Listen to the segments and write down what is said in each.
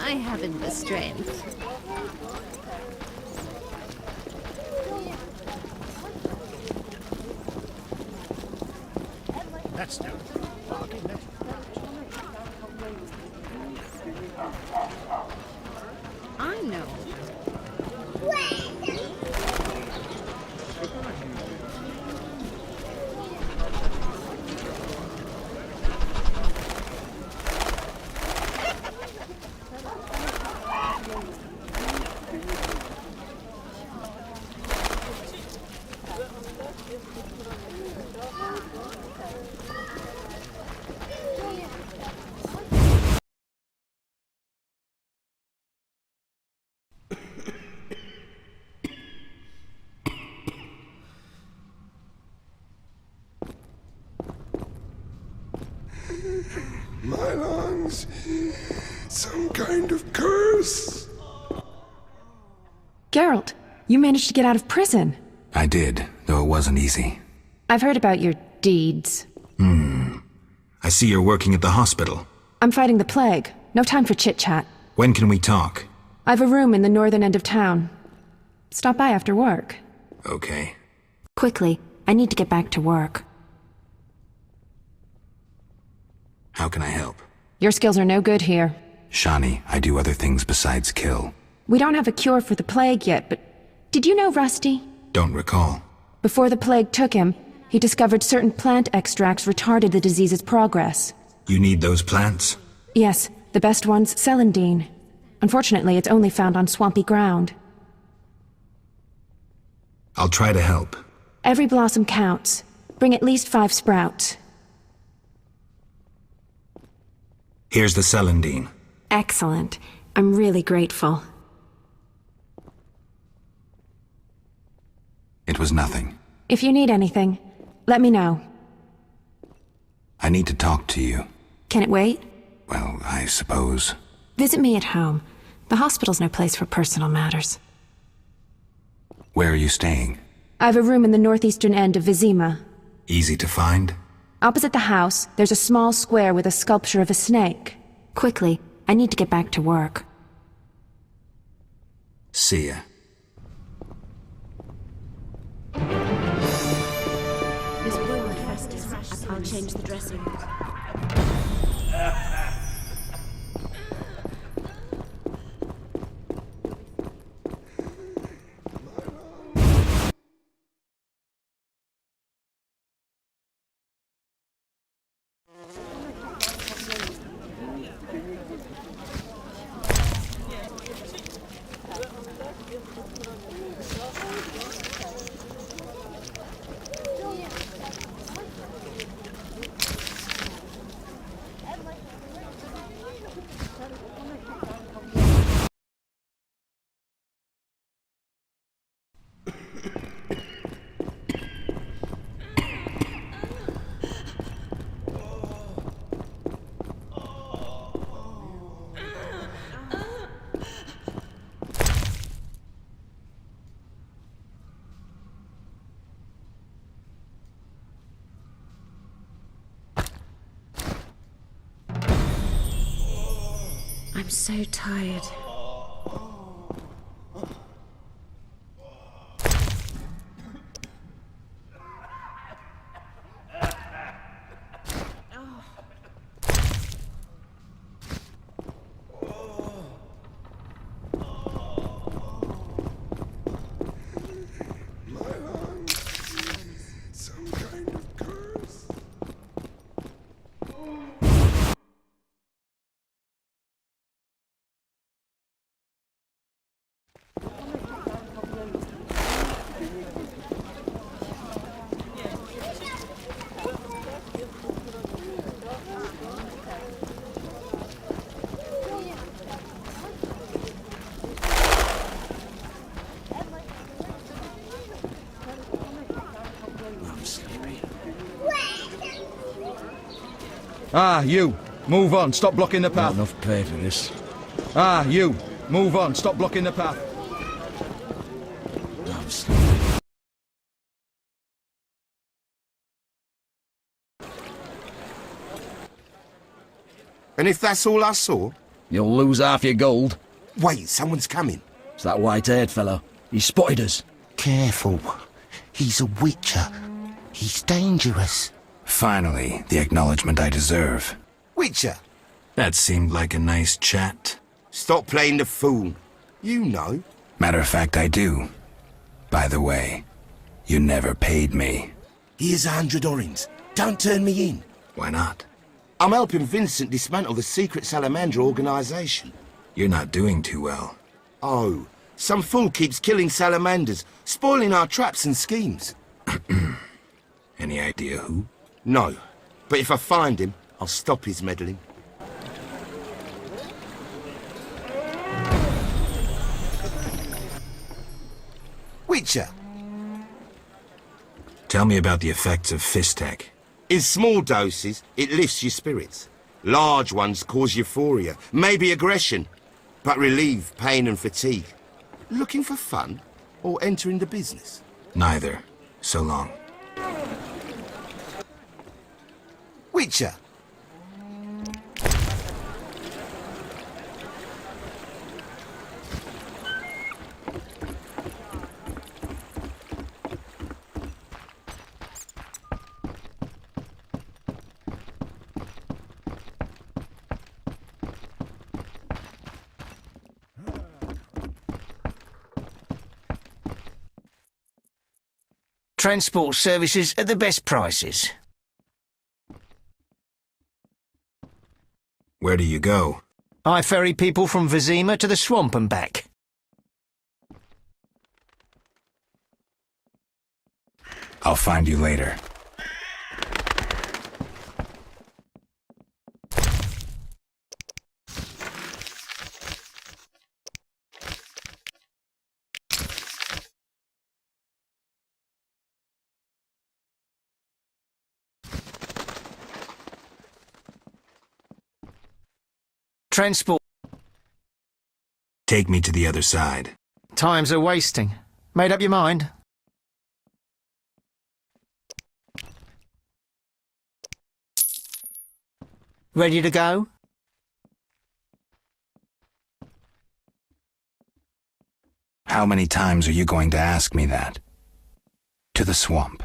I haven't the strength. That's no bargain. I know. My lungs. Some kind of curse. Geralt, you managed to get out of prison. I did, though it wasn't easy. I've heard about your deeds. I see you're working at the hospital. I'm fighting the plague. No time for chit-chat. When can we talk? I've a room in the northern end of town. Stop by after work. Okay. Quickly, I need to get back to work. How can I help? Your skills are no good here. Shani, I do other things besides kill. We don't have a cure for the plague yet, but did you know Rusty? Don't recall. Before the plague took him, he discovered certain plant extracts retarded the disease's progress. You need those plants? Yes, the best one's celandine. Unfortunately, it's only found on swampy ground. I'll try to help. Every blossom counts. Bring at least 5 sprouts. Here's the celandine. Excellent. I'm really grateful. It was nothing. If you need anything, let me know. I need to talk to you. Can it wait? Well, I suppose. Visit me at home. The hospital's no place for personal matters. Where are you staying? I have a room in the northeastern end of Vizima. Easy to find? Opposite the house, there's a small square with a sculpture of a snake. Quickly, I need to get back to work. See ya. This boil my festive. I'll change the dressing. I'm so tired. My lungs. Some kind of curse. Ah, you! Move on, stop blocking the path. Not enough pay for this. Ah, you! Move on, stop blocking the path. I'm sleepy. And if that's all I saw? You'll lose half your gold. Wait, someone's coming. It's that white-haired fellow. He spotted us. Careful. He's a witcher. He's dangerous. Finally, the acknowledgement I deserve. Witcher? That seemed like a nice chat. Stop playing the fool. You know. Matter of fact, I do. By the way, you never paid me. Here's 100 orins. Don't turn me in. Why not? I'm helping Vincent dismantle the secret salamander organization. You're not doing too well. Oh, some fool keeps killing salamanders, spoiling our traps and schemes. Any idea who? No, but if I find him, I'll stop his meddling. Witcher, Tell me about the effects of Fistech. in small doses, it lifts your spirits. Large ones cause euphoria, maybe aggression, but relieve pain and fatigue. Looking for fun or entering the business? Neither. So long. Witcher. Transport services at the best prices. Where do you go? I ferry people from Vizima to the swamp and back. I'll find you later. Transport. Take me to the other side. Times are wasting. Made up your mind? Ready to go? How many times are you going to ask me that? To the swamp.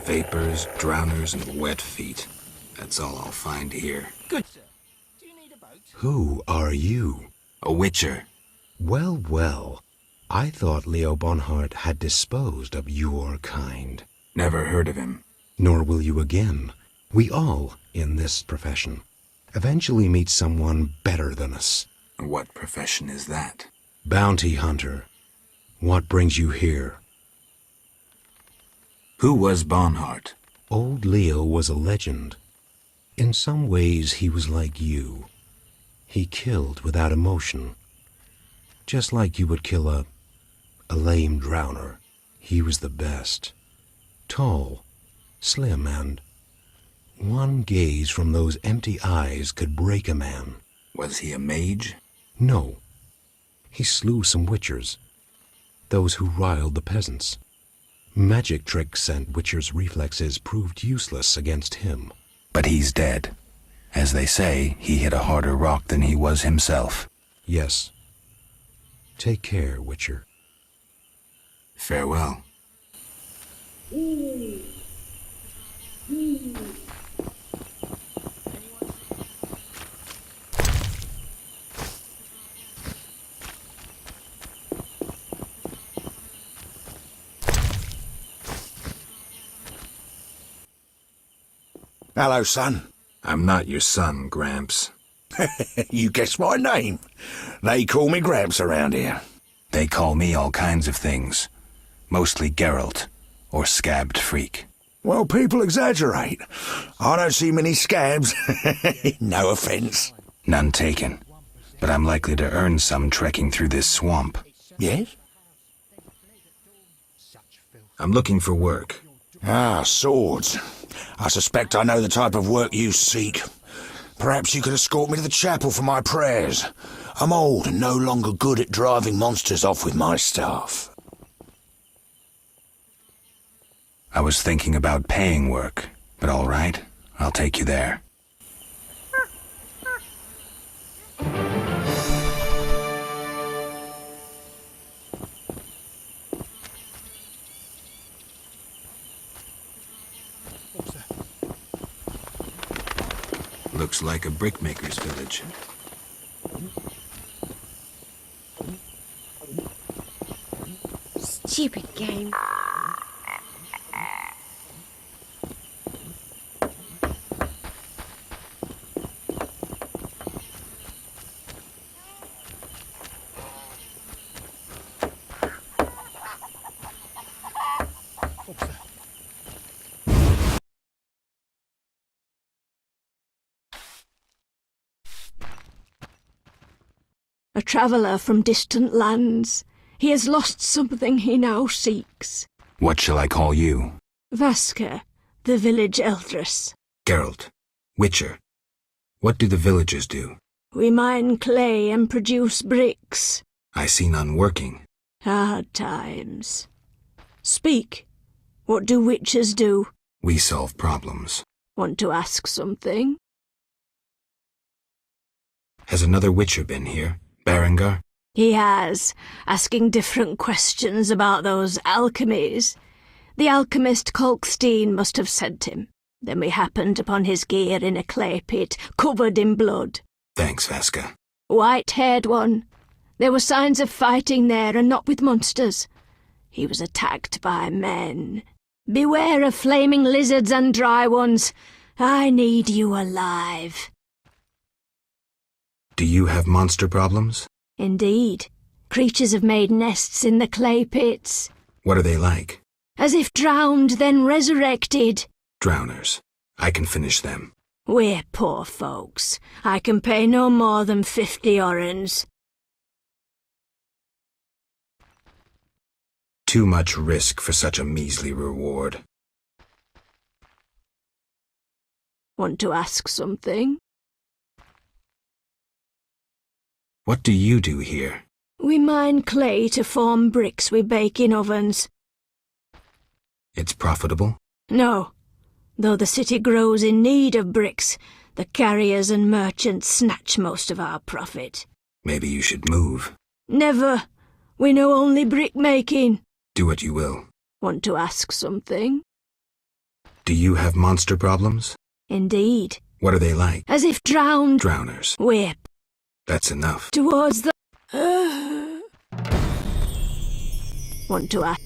Vapors, drowners, and wet feet. That's all I'll find here. Good, sir. Do you need a boat? Who are you? A witcher. Well, well. I thought Leo Bonhart had disposed of your kind. Never heard of him. Nor will you again. We all, in this profession, eventually meet someone better than us. What profession is that? Bounty hunter. What brings you here? Who was Bonhart? Old Leo was a legend. In some ways, he was like you. He killed without emotion. Just like you would kill a lame drowner. He was the best. Tall, slim, and one gaze from those empty eyes could break a man. Was he a mage? No. He slew some witchers. Those who riled the peasants. Magic tricks and witchers' reflexes proved useless against him. But he's dead. As they say, he hit a harder rock than he was himself. Yes. Take care, Witcher. Farewell. Hello, son. I'm not your son, Gramps. You guessed my name. They call me Gramps around here. They call me all kinds of things. Mostly Geralt, or Scabbed Freak. Well, people exaggerate. I don't see many scabs. No offence. None taken. But I'm likely to earn some trekking through this swamp. Yes? I'm looking for work. Ah, swords. I suspect I know the type of work you seek. Perhaps you could escort me to the chapel for my prayers. I'm old and no longer good at driving monsters off with my staff. I was thinking about paying work, but all right, I'll take you there. Looks like a brickmaker's village. Stupid game. A traveller from distant lands. He has lost something he now seeks. What shall I call you? Vaska, the village eldress. Geralt. Witcher. What do the villagers do? We mine clay and produce bricks. I see none working. Hard times. Speak. What do witchers do? We solve problems. Want to ask something? Has another witcher been here? Berengar? He has, asking different questions about those alchemies. The alchemist Kolkstein must have sent him. Then we happened upon his gear in a clay pit, covered in blood. Thanks, Vaska. White-haired one. There were signs of fighting there, and not with monsters. He was attacked by men. Beware of flaming lizards and dry ones. I need you alive. Do you have monster problems? Indeed. Creatures have made nests in the clay pits. What are they like? As if drowned, then resurrected. Drowners. I can finish them. We're poor folks. I can pay no more than 50 orens. Too much risk for such a measly reward. Want to ask something? What do you do here? We mine clay to form bricks we bake in ovens. It's profitable? No. Though the city grows in need of bricks, the carriers and merchants snatch most of our profit. Maybe you should move. Never. We know only brick-making. Do what you will. Want to ask something? Do you have monster problems? Indeed. What are they like? As if drowned. Drowners. We're That's enough. towards the... Want to ask?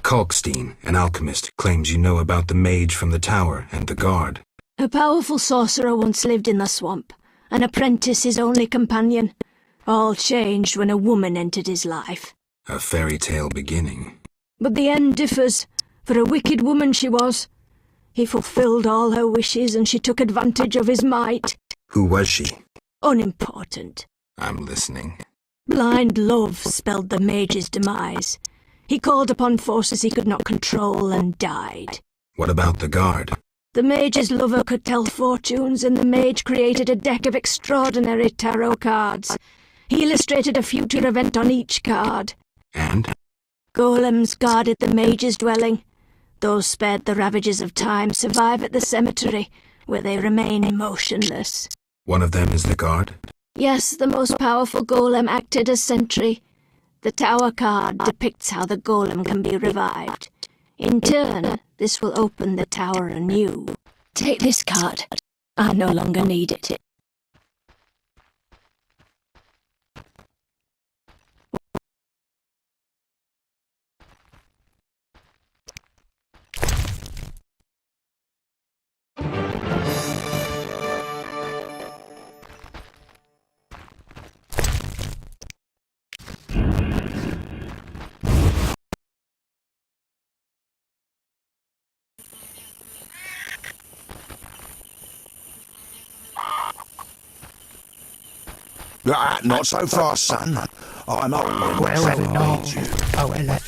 Kalkstein, an alchemist, claims you know about the mage from the tower and the guard. A powerful sorcerer once lived in the swamp, an apprentice his only companion. All changed when a woman entered his life. A fairy tale beginning. But the end differs, for a wicked woman she was. He fulfilled all her wishes and she took advantage of his might. Who was she? Unimportant. I'm listening. Blind love spelled the mage's demise. He called upon forces he could not control and died. What about the guard? The mage's lover could tell fortunes, and the mage created a deck of extraordinary tarot cards. He illustrated a future event on each card. And? Golems guarded the mage's dwelling. Those spared the ravages of time survive at the cemetery, where they remain motionless. One of them is the guard? Yes, the most powerful golem acted as sentry. The tower card depicts how the golem can be revived. In turn, this will open the tower anew. Take this card. I no longer need it. Not so fast, son. I'm old and Trevor needs you. Oh, hello.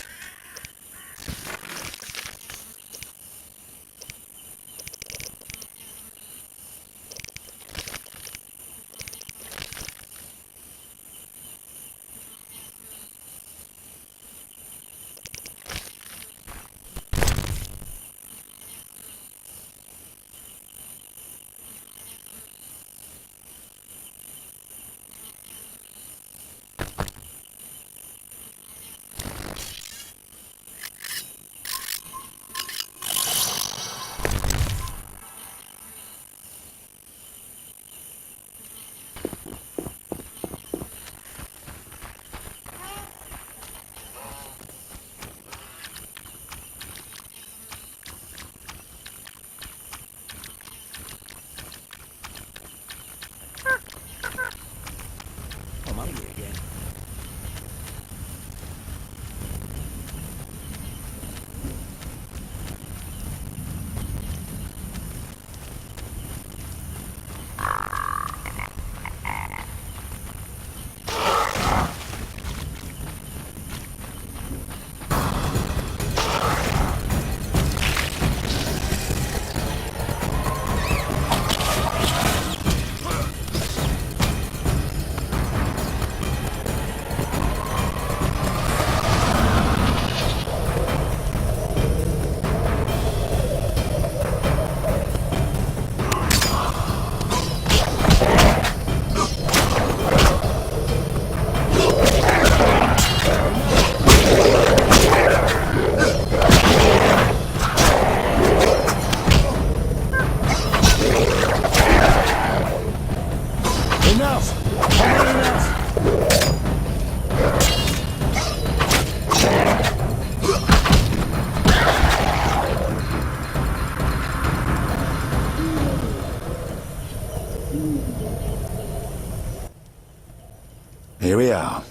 Here we are.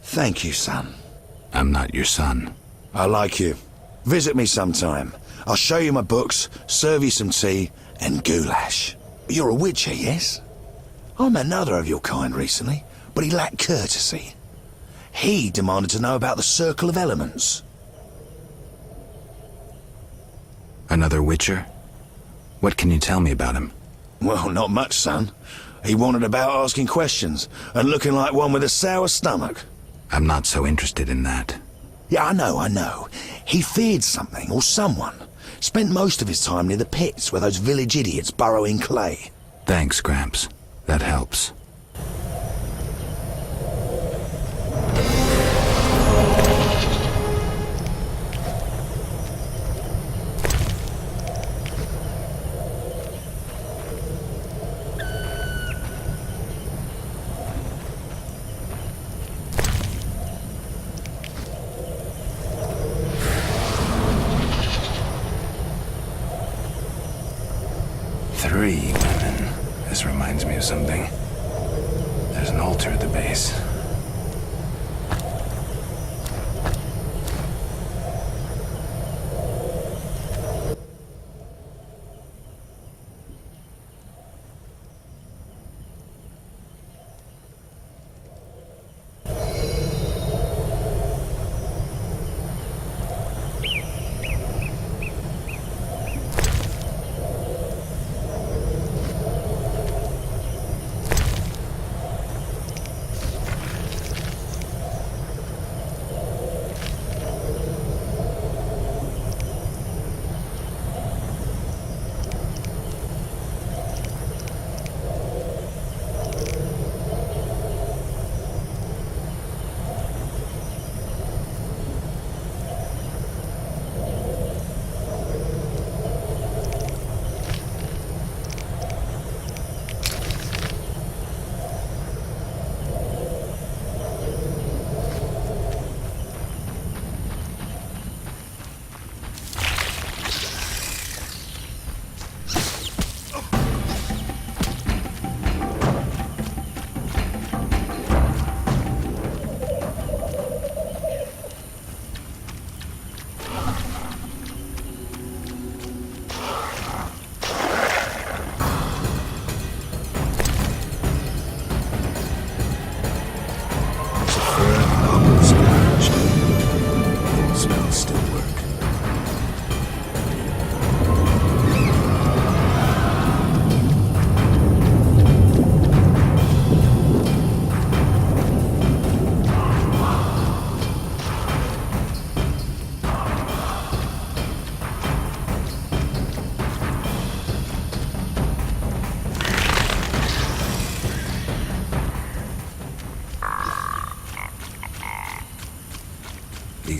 Thank you, son. I'm not your son. I like you. Visit me sometime. I'll show you my books, serve you some tea, and goulash. You're a witcher, yes? I met another of your kind recently, but he lacked courtesy. He demanded to know about the Circle of Elements. Another Witcher? What can you tell me about him? Well, not much, son. He wandered about asking questions, and looking like one with a sour stomach. I'm not so interested in that. Yeah, I know. He feared something, or someone. Spent most of his time near the pits where those village idiots burrow in clay. Thanks, Gramps. That helps. Three women. This reminds me of something. There's an altar at the base.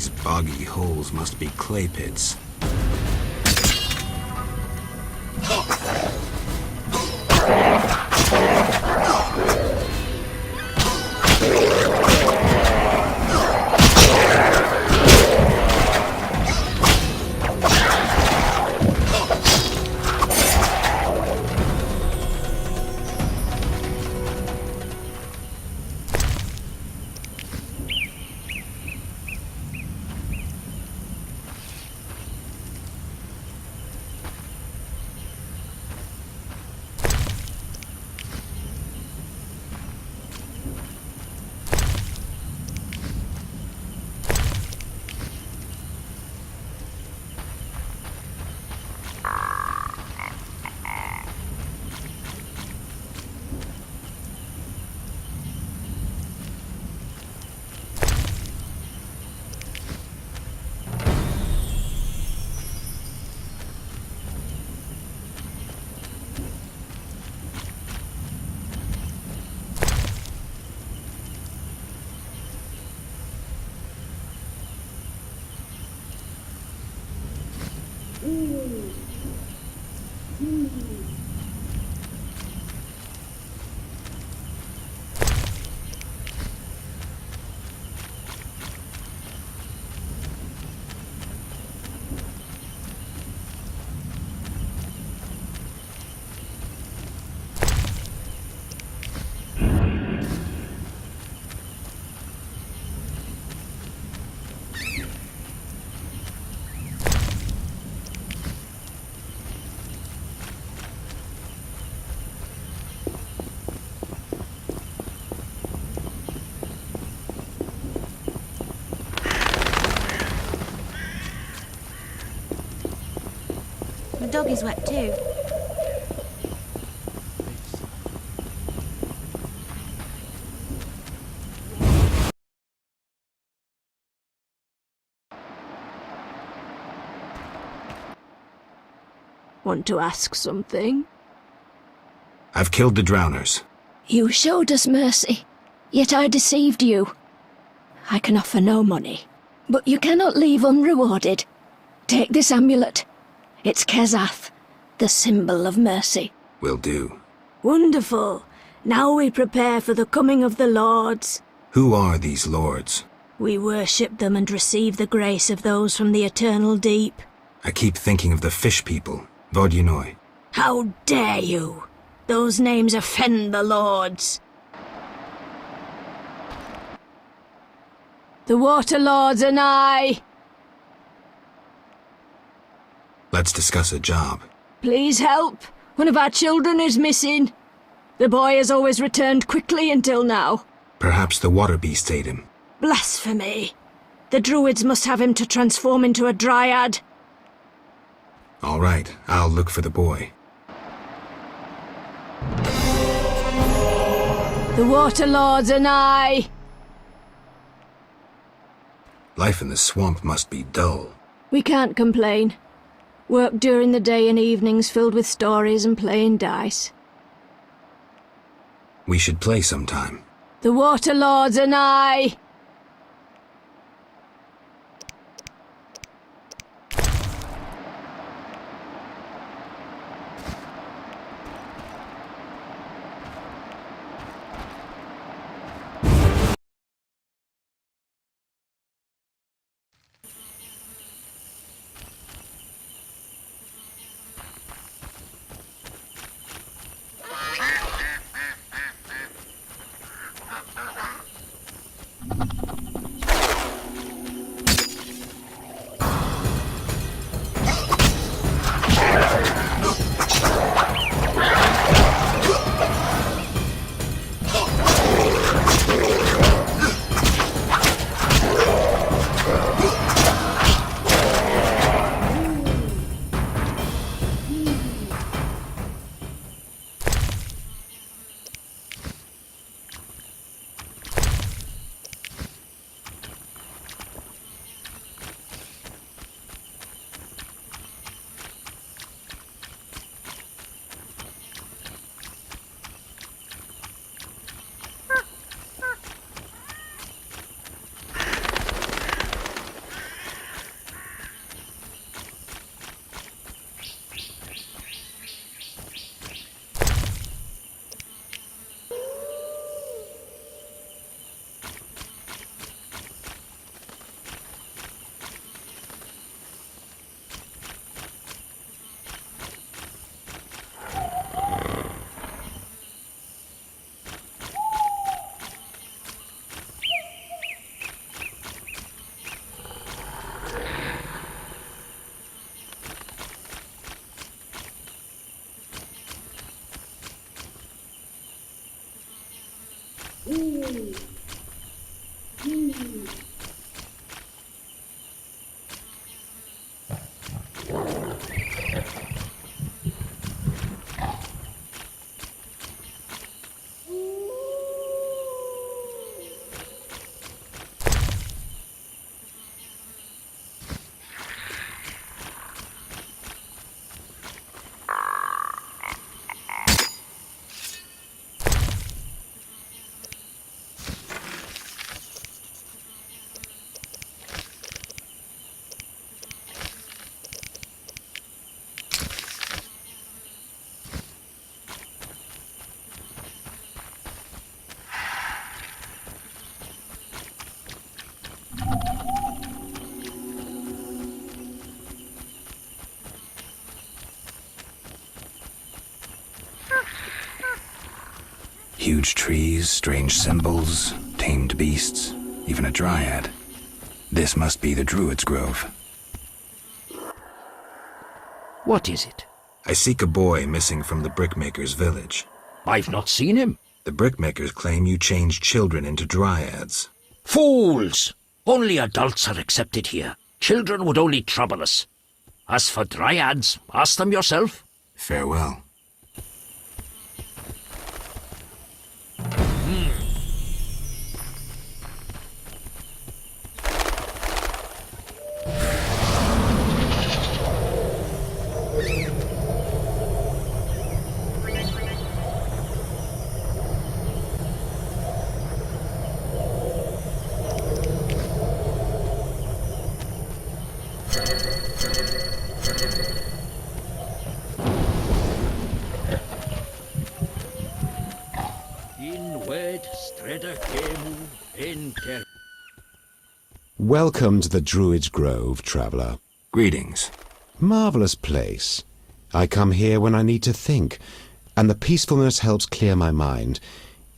These boggy holes must be clay pits. The dog is wet too. Want to ask something? I've killed the drowners. You showed us mercy, yet I deceived you. I can offer no money, but you cannot leave unrewarded. Take this amulet. It's Kezath, the symbol of mercy. Will do. Wonderful. Now we prepare for the coming of the lords. Who are these lords? We worship them and receive the grace of those from the eternal deep. I keep thinking of the fish people, Vodyanoi. How dare you! Those names offend the lords. The water lords and I. Let's discuss a job. Please help. One of our children is missing. The boy has always returned quickly until now. Perhaps the water beast ate him. Blasphemy. The druids must have him to transform into a dryad. All right, I'll look for the boy. The water lords and I. Life in the swamp must be dull. We can't complain. Work during the day and evenings filled with stories and playing dice. We should play sometime. The water lords and I. Huge trees, strange symbols, tamed beasts, even a dryad. This must be the Druid's Grove. What is it? I seek a boy missing from the Brickmakers' village. I've not seen him. The Brickmakers claim you changed children into dryads. Fools! Only adults are accepted here. Children would only trouble us. As for dryads, ask them yourself. Farewell. Welcome to the Druid's Grove, traveller. Greetings. Marvellous place. I come here when I need to think, and the peacefulness helps clear my mind.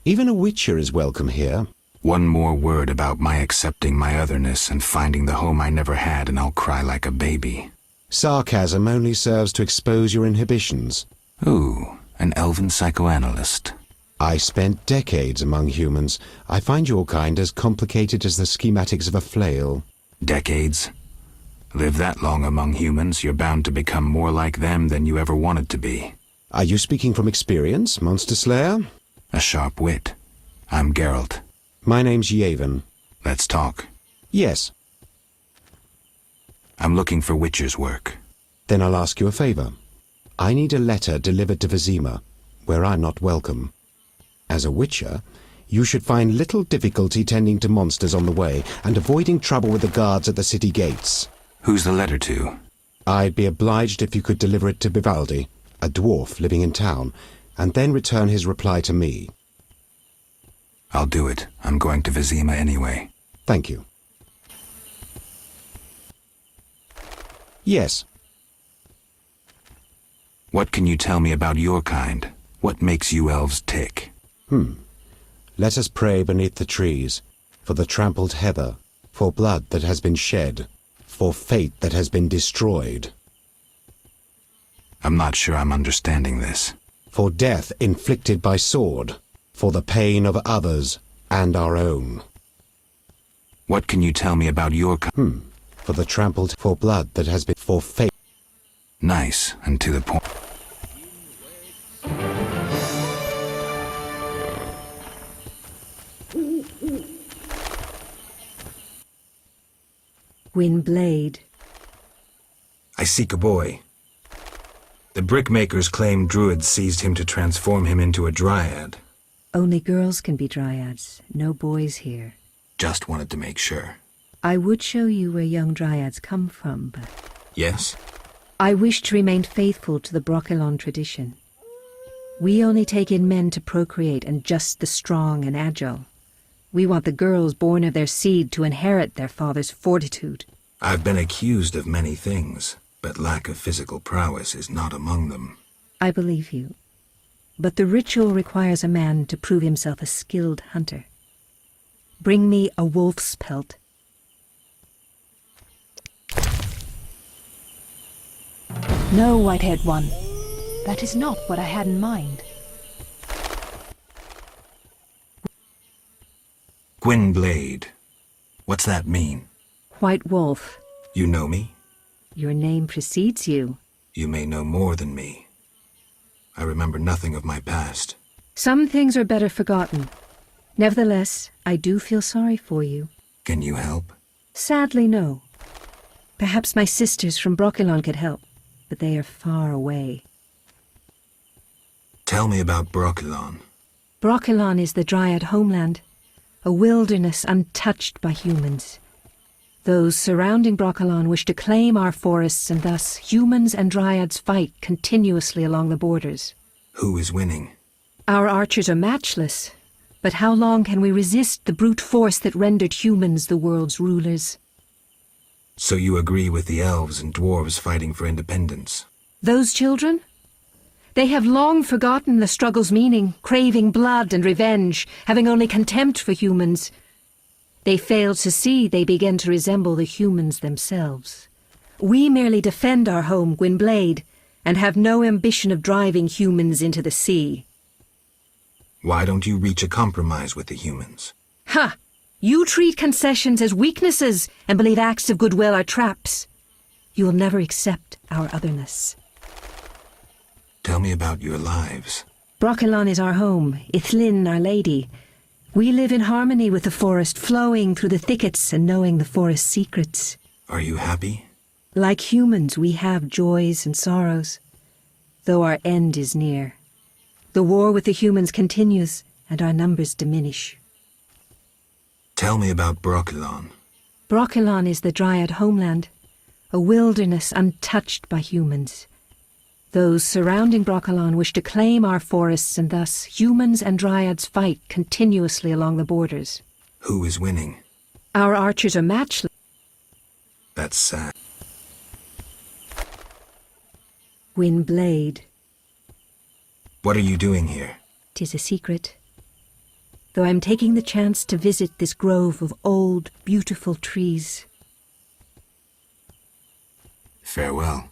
Even a witcher is welcome here. One more word about my accepting my otherness and finding the home I never had, and I'll cry like a baby. Sarcasm only serves to expose your inhibitions. Ooh, an elven psychoanalyst. I spent decades among humans. I find your kind as complicated as the schematics of a flail. Decades? Live that long among humans, you're bound to become more like them than you ever wanted to be. Are you speaking from experience, Monster Slayer? A sharp wit. I'm Geralt. My name's Yavin. Let's talk. Yes. I'm looking for witcher's work. Then I'll ask you a favor. I need a letter delivered to Vizima, where I'm not welcome. As a witcher, you should find little difficulty tending to monsters on the way and avoiding trouble with the guards at the city gates. Who's the letter to? I'd be obliged if you could deliver it to Vivaldi, a dwarf living in town, and then return his reply to me. I'll do it. I'm going to Vizima anyway. Thank you. Yes. What can you tell me about your kind? What makes you elves tick? Let us pray beneath the trees, for the trampled heather, for blood that has been shed, for fate that has been destroyed. I'm not sure I'm understanding this. For death inflicted by sword, for the pain of others and our own. What can you tell me about your kind? For the trampled, for blood that has been, for fate. Nice, and to the point. Windblade. I seek a boy. The Brickmakers claim druids seized him to transform him into a dryad. Only girls can be dryads, no boys here. Just wanted to make sure. I would show you where young dryads come from, but... Yes? I wish to remain faithful to the Brokilon tradition. We only take in men to procreate and just the strong and agile. We want the girls born of their seed to inherit their father's fortitude. I've been accused of many things, but lack of physical prowess is not among them. I believe you. But the ritual requires a man to prove himself a skilled hunter. Bring me a wolf's pelt. No, white-haired one. That is not what I had in mind. Gwynblade. What's that mean? White Wolf, You know me? your name precedes you. You may know more than me. I remember nothing of my past. Some things are better forgotten. Nevertheless, I do feel sorry for you. Can you help? Sadly, no. Perhaps my sisters from Brokilon could help, but they are far away. Tell me about Brokilon. Brokilon is the Dryad homeland, a wilderness untouched by humans. Those surrounding Brokilon wish to claim our forests, and thus humans and Dryads fight continuously along the borders. Who is winning? Our archers are matchless, but how long can we resist the brute force that rendered humans the world's rulers? So you agree with the elves and dwarves fighting for independence? Those children? They have long forgotten the struggle's meaning, craving blood and revenge, having only contempt for humans. They fail to see they begin to resemble the humans themselves. We merely defend our home, Gwynblade, and have no ambition of driving humans into the sea. Why don't you reach a compromise with the humans? Ha! You treat concessions as weaknesses and believe acts of goodwill are traps. You will never accept our otherness. Tell me about your lives. Brokilon is our home, Ithlin our lady. We live in harmony with the forest, flowing through the thickets and knowing the forest's secrets. Are you happy? Like humans, we have joys and sorrows, though our end is near. The war with the humans continues, and our numbers diminish. Tell me about Brokilon. Brokilon is the Dryad homeland, a wilderness untouched by humans. Those surrounding Brokilon wish to claim our forests, and thus humans and Dryads fight continuously along the borders. Who is winning? Our archers are matchless. That's sad. Gwynblade. What are you doing here? 'Tis a secret. Though I'm taking the chance to visit this grove of old, beautiful trees. Farewell.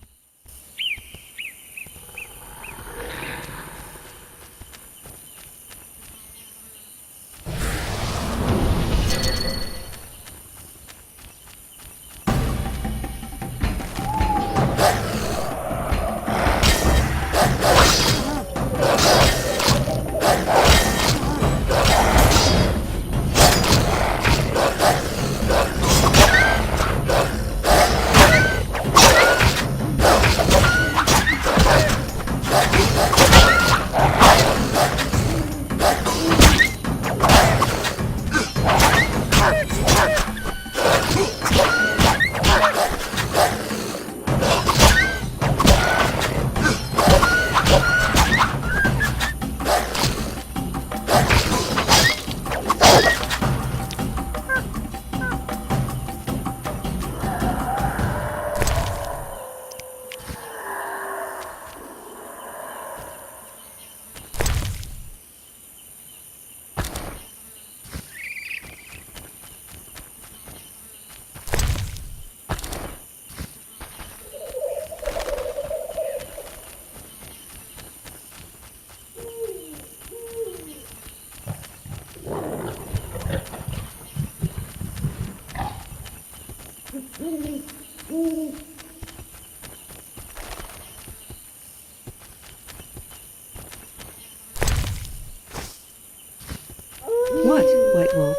What, White Wolf?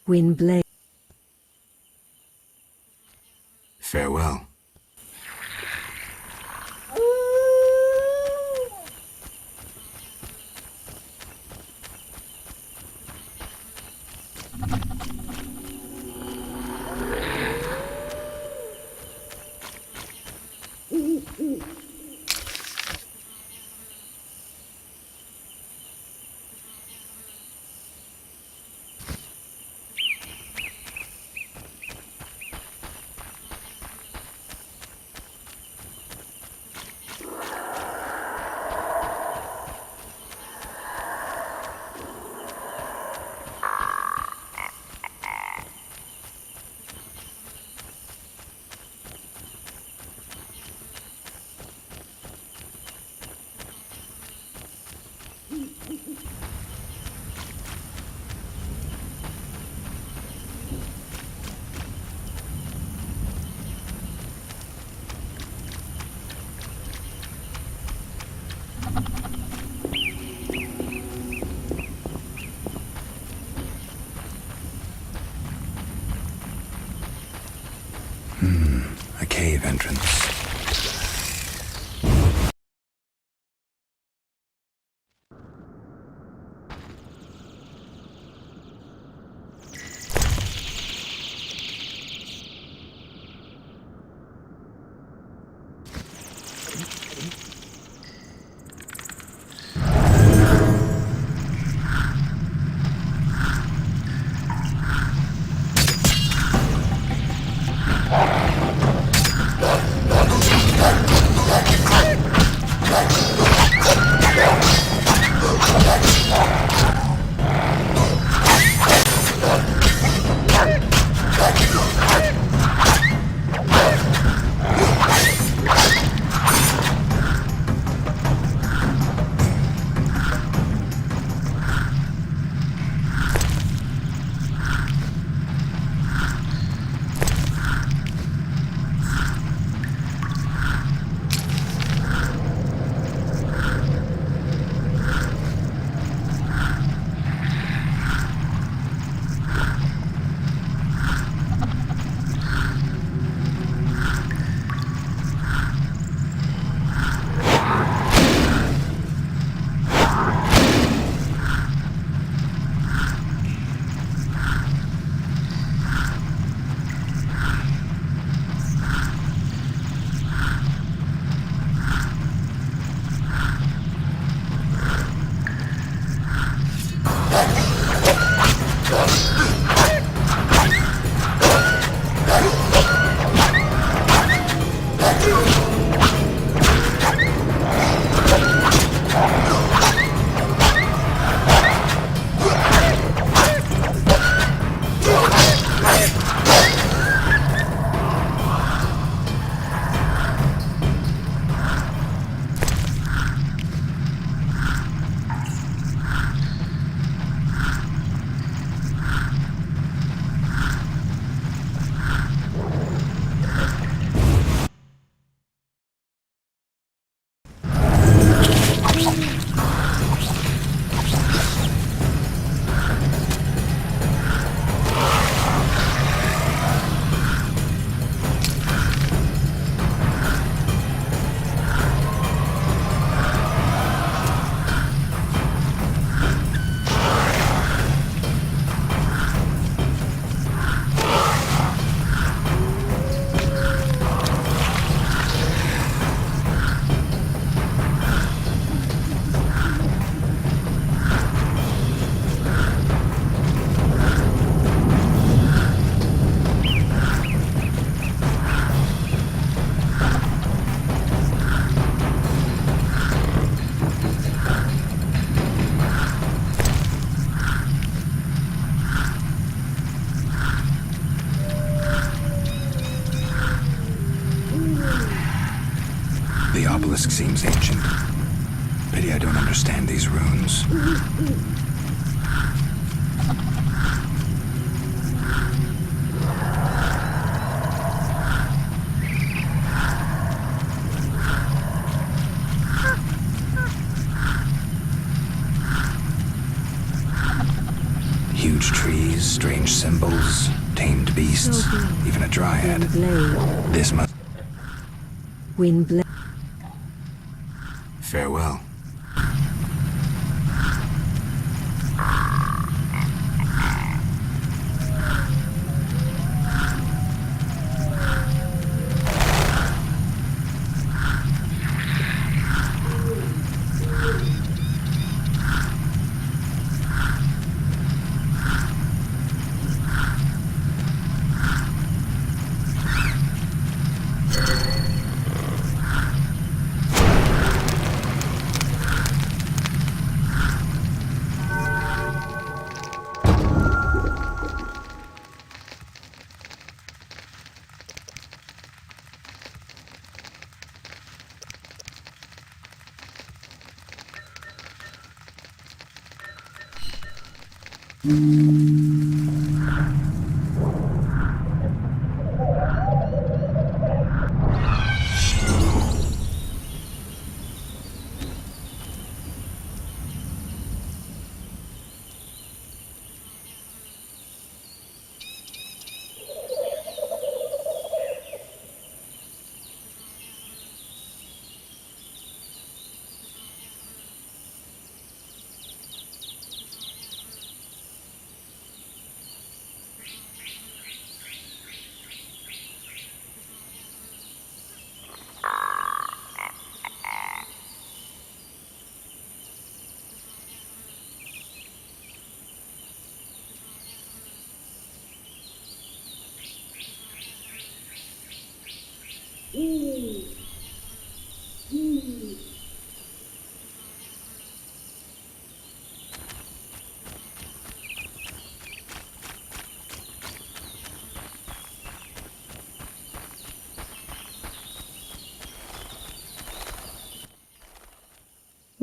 Gwynblade. Farewell. entrance. The obelisk seems ancient. Pity I don't understand these runes. Huge trees, strange symbols, tamed beasts, even a dryad. This must... Windblade. Farewell.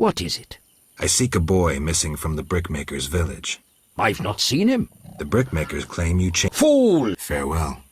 What is it? I seek a boy missing from the brickmaker's village. I've not seen him. The brickmakers claim you changed. Fool! Farewell.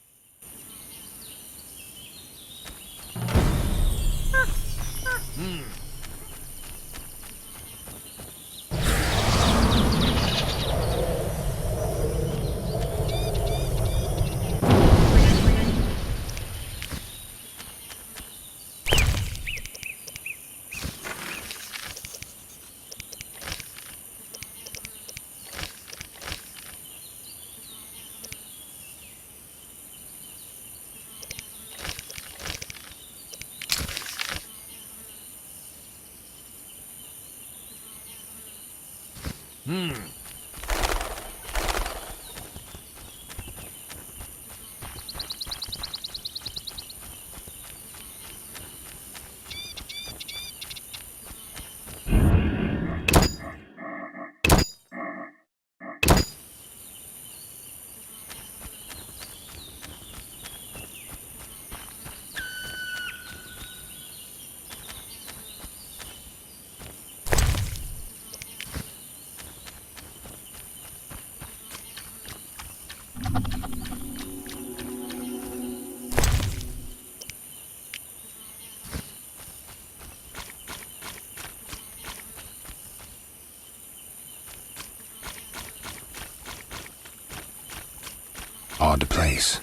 Odd place.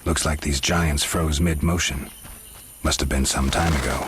Looks like these giants froze mid-motion. Must have been some time ago.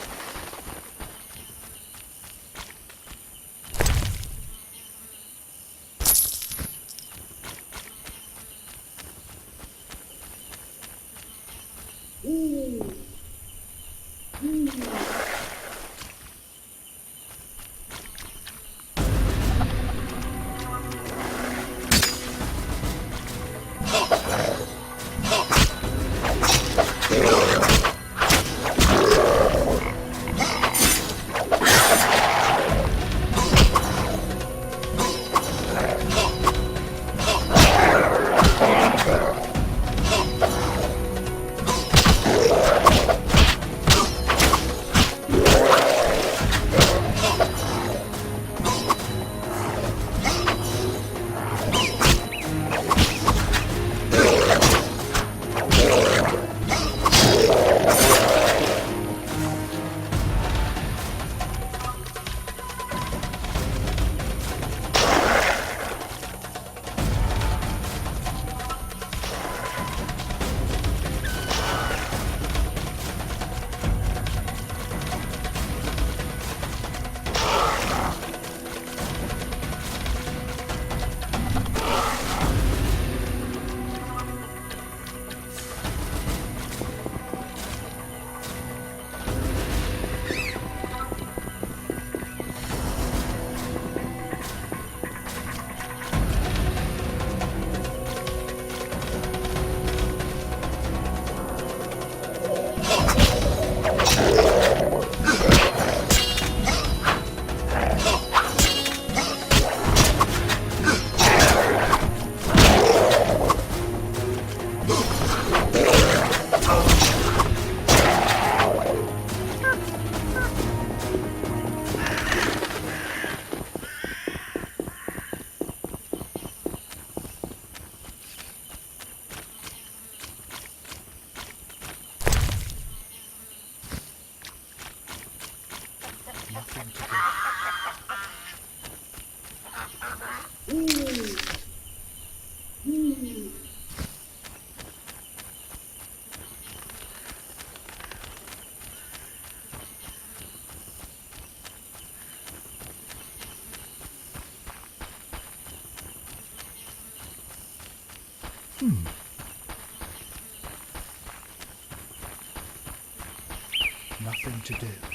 Nothing to do.